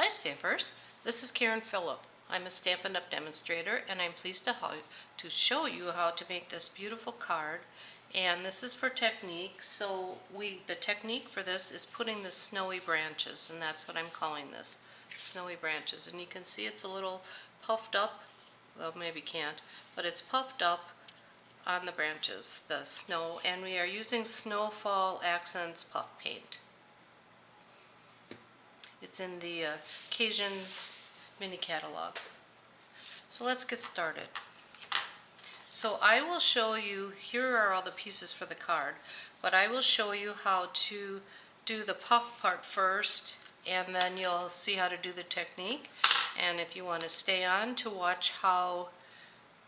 Hi Stampers, this is Karen Phillip. I'm a Stampin Up Demonstrator and I'm pleased to show you how to make this beautiful card. And this is for technique, so the technique for this is putting the snowy branches, and that's what I'm calling this, snowy branches. And you can see it's a little puffed up, well maybe can't, but it's puffed up on the branches, the snow, and we are using Snowfall Accents Puff Paint. It's in the Occasions mini catalog. So let's get started. So I will show you, here are all the pieces for the card, but I will show you how to do the puff part first, and then you'll see how to do the technique. And if you want to stay on to watch how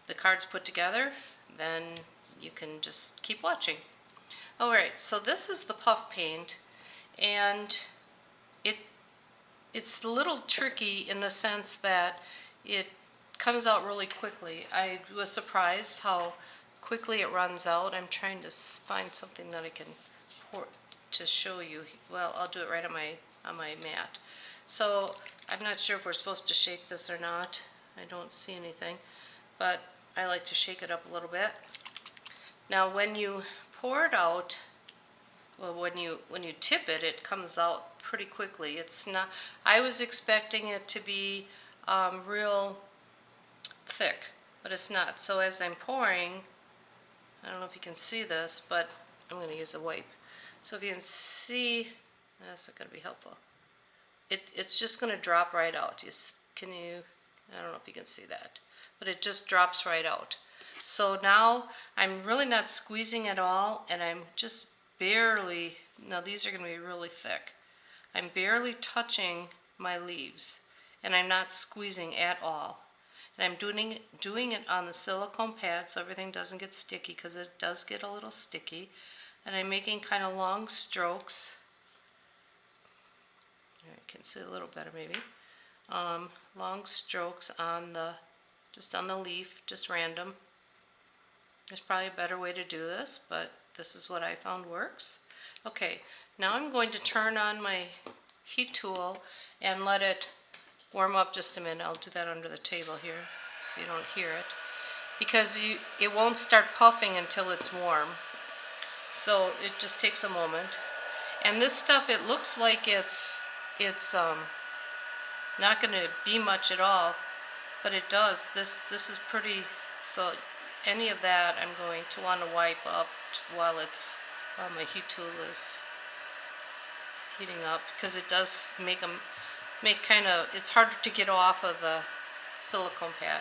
the card's put together, then you can just keep watching. Alright, so this is the puff paint, and it's a little tricky in the sense that it comes out really quickly. I was surprised how quickly it runs out. I'm trying to find something that I can pour to show you. Well, I'll do it right on my mat. So I'm not sure if we're supposed to shake this or not. I don't see anything, but I like to shake it up a little bit. Now when you pour it out, well, when you tip it, it comes out pretty quickly. It's not. I was expecting it to be real thick, but it's not. So as I'm pouring, I don't know if you can see this, but I'm going to use a wipe. So if you can see, that's not going to be helpful. It's just going to drop right out. I don't know if you can see that, but it just drops right out. So now I'm really not squeezing at all, and I'm just barely, now these are going to be really thick. I'm barely touching my leaves, and I'm not squeezing at all. And I'm doing it on the silicone pad so everything doesn't get sticky, because it does get a little sticky. And I'm making kind of long strokes. I can see a little better maybe. Long strokes on just on the leaf, just random. There's probably a better way to do this, but this is what I found works. Okay, now I'm going to turn on my heat tool and let it warm up just a minute. I'll do that under the table here so you don't hear it, because it won't start puffing until it's warm. So it just takes a moment. And this stuff, it looks like it's not going to be much at all, but it does. This is pretty. So any of that I'm going to want to wipe up while my heat tool is heating up, because it does make it's harder to get off of the silicone pad.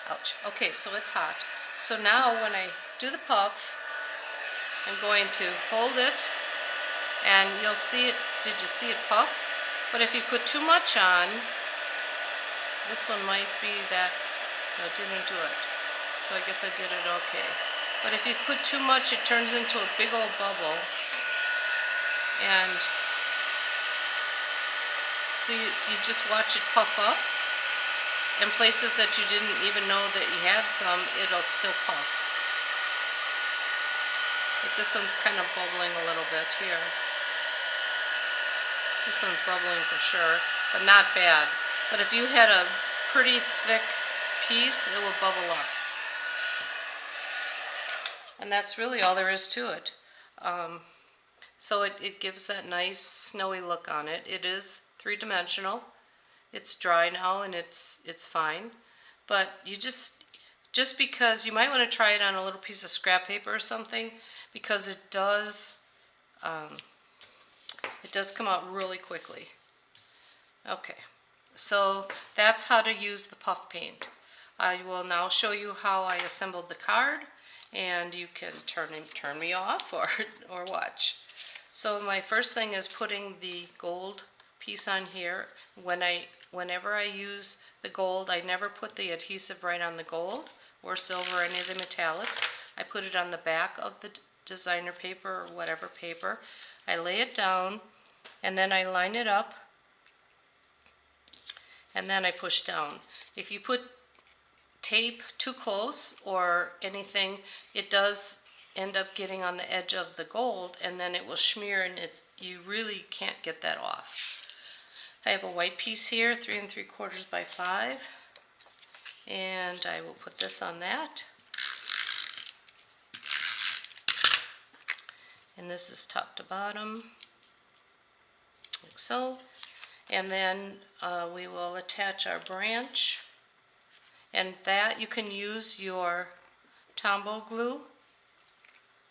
Ouch. Okay, so it's hot. So now when I do the puff, I'm going to hold it, and you'll see it. Did you see it puff? But if you put too much on, this one might be that. No, it didn't do it. So I guess I did it okay. But if you put too much, it turns into a big old bubble. And so you just watch it puff up. In places that you didn't even know that you had some, it'll still puff. Like this one's kind of bubbling a little bit here. This one's bubbling for sure, but not bad. But if you had a pretty thick piece, it will bubble up. And that's really all there is to it. So it gives that nice snowy look on it. It is three-dimensional. It's dry now and it's fine. But you just because you might want to try it on a little piece of scrap paper or something, because it does come out really quickly. Okay, so that's how to use the puff paint. I will now show you how I assembled the card, and you can turn me off or watch. So my first thing is putting the gold piece on here. Whenever I use the gold, I never put the adhesive right on the gold or silver or any of the metallics. I put it on the back of the designer paper or whatever paper. I lay it down, and then I line it up, and then I push down. If you put tape too close or anything, it does end up getting on the edge of the gold, and then it will smear, and you really can't get that off. I have a white piece here, 3 3/4 by 5, and I will put this on that. And this is top to bottom, like so. And then we will attach our branch, and that you can use your Tombow glue.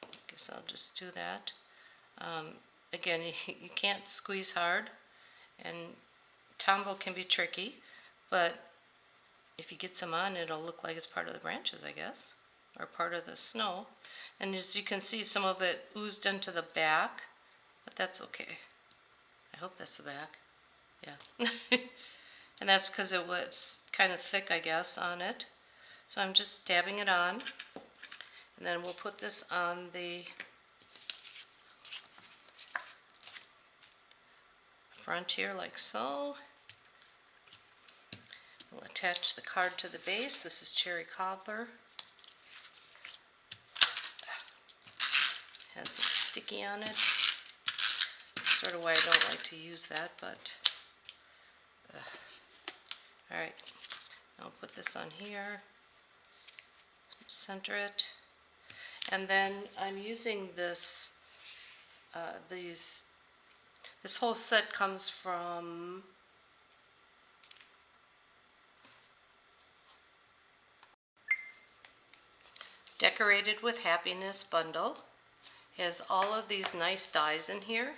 I guess I'll just do that. Again, you can't squeeze hard, and Tombow can be tricky, but if you get some on, it'll look like it's part of the branches, I guess, or part of the snow. And as you can see, some of it oozed into the back, but that's okay. I hope that's the back. Yeah. And that's because it was kind of thick, I guess, on it. So I'm just dabbing it on, and then we'll put this on the front here like so. We'll attach the card to the base. This is Cherry Cobbler. Has some sticky on it. That's sort of why I don't like to use that, but alright, I'll put this on here, center it, and then I'm using this, this whole set comes from Decorated with Happiness bundle. It has all of these nice dies in here,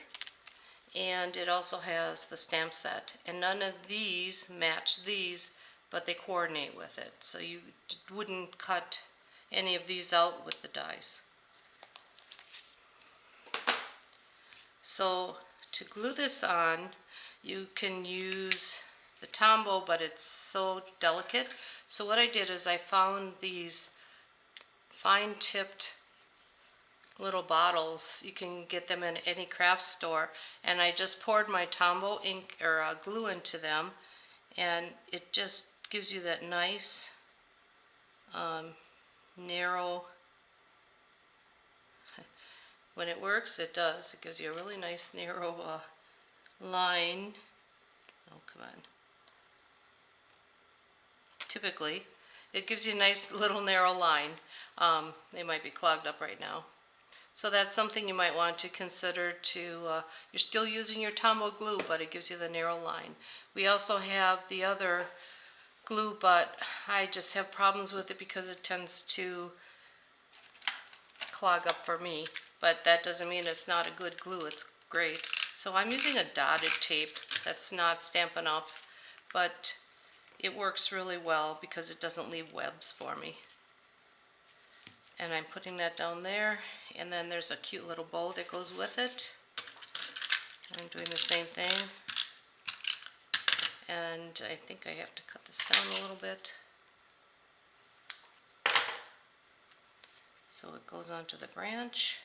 and it also has the stamp set, and none of these match these, but they coordinate with it, so you wouldn't cut any of these out with the dies. So to glue this on, you can use the Tombow, but it's so delicate. So what I did is I found these fine tipped little bottles. You can get them in any craft store, and I just poured my Tombow ink or glue into them, and it just gives you that nice narrow, when it works it does, it gives you a really nice narrow line. Oh, come on. Typically it gives you a nice little narrow line. They might be clogged up right now. So that's something you might want to consider to, you're still using your Tombow glue, but it gives you the narrow line. We also have the other glue, but I just have problems with it because it tends to clog up for me. But that doesn't mean it's not a good glue, it's great. So I'm using a dotted tape that's not Stampin' Up, but it works really well because it doesn't leave webs for me. And I'm putting that down there, and then there's a cute little bow that goes with it. I'm doing the same thing, and I think I have to cut this down a little bit so it goes onto the branch.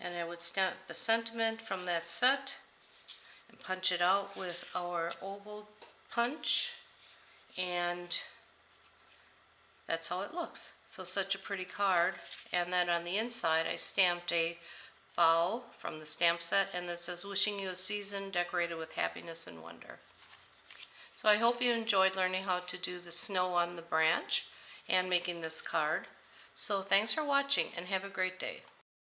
And I would stamp the sentiment from that set and punch it out with our oval punch, and that's how it looks. So such a pretty card. And then on the inside I stamped a bow from the stamp set, and this says, "Wishing you a season decorated with happiness and wonder." So I hope you enjoyed learning how to do the snow on the branch and making this card. So thanks for watching, and have a great day.